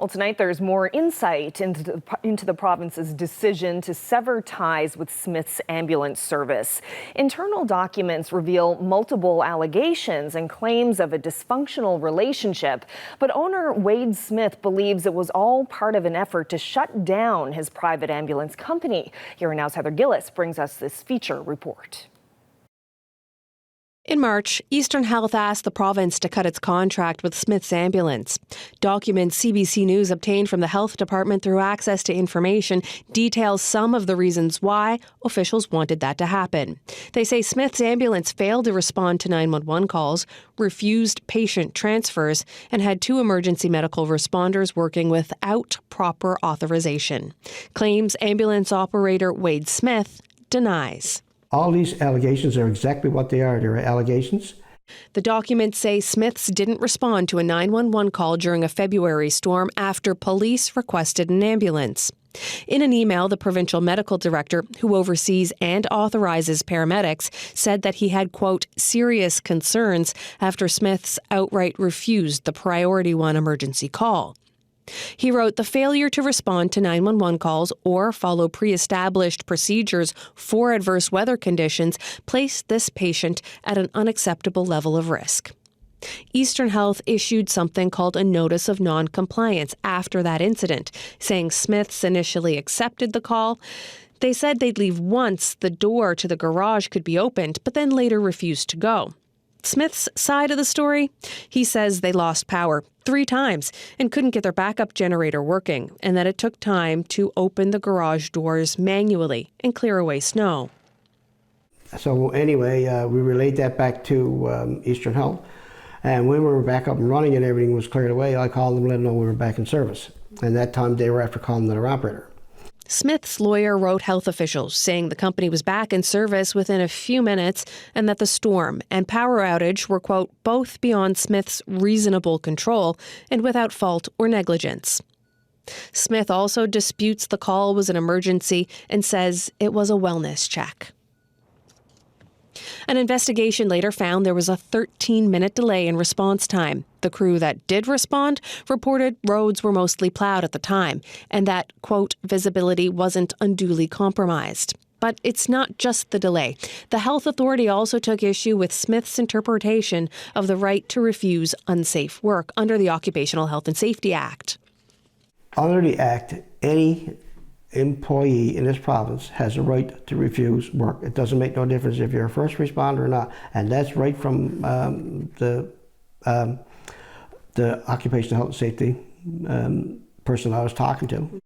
Well, tonight there's more insight into the province's decision to sever ties with Smith's ambulance service. Internal documents reveal multiple allegations and claims of a dysfunctional relationship, but owner Wade Smith believes it was all part of an effort to shut down his private ambulance company. Here Now's Heather Gillis brings us this feature report. In March, Eastern Health asked the province to cut its contract with Smith's Ambulance. Documents CBC News obtained from the health department through access to information detail some of the reasons why officials wanted that to happen. They say Smith's Ambulance failed to respond to 911 calls, refused patient transfers, and had 2 emergency medical responders working without proper authorization. Claims ambulance operator Wade Smith denies. All these allegations are exactly what they are. They're allegations. The documents say Smiths didn't respond to a 911 call during a February storm after police requested an ambulance. In an email, the provincial medical director, who oversees and authorizes paramedics, said that he had, quote, serious concerns after Smiths outright refused the Priority 1 emergency call. He wrote, the failure to respond to 911 calls or follow pre-established procedures for adverse weather conditions placed this patient at an unacceptable level of risk. Eastern Health issued something called a notice of non-compliance after that incident, saying Smiths initially accepted the call. They said they'd leave once the door to the garage could be opened, but then later refused to go. Smith's side of the story? He says they lost power 3 times and couldn't get their backup generator working, and that it took time to open the garage doors manually and clear away snow. So anyway, we relayed that back to Eastern Health, and when we were back up and running and everything was cleared away, I called them and let them know we were back in service. And that time they were after calling their operator. Smith's lawyer wrote health officials saying the company was back in service within a few minutes and that the storm and power outage were, quote, both beyond Smith's reasonable control and without fault or negligence. Smith also disputes the call was an emergency and says it was a wellness check. An investigation later found there was a 13-minute delay in response time. The crew that did respond reported roads were mostly plowed at the time and that, quote, visibility wasn't unduly compromised. But it's not just the delay. The health authority also took issue with Smith's interpretation of the right to refuse unsafe work under the Occupational Health and Safety Act. Under the Act, any employee in this province has a right to refuse work. It doesn't make no difference if you're a first responder or not, and that's right from the Occupational Health and Safety person I was talking to.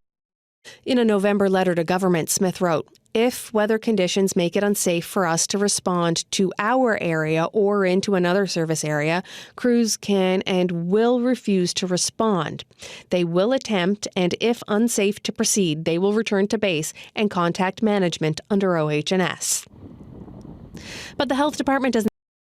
In a November letter to government, Smith wrote, if weather conditions make it unsafe for us to respond to our area or into another service area, crews can and will refuse to respond. They will attempt, and if unsafe to proceed, they will return to base and contact management under OH&S. But the health department doesn't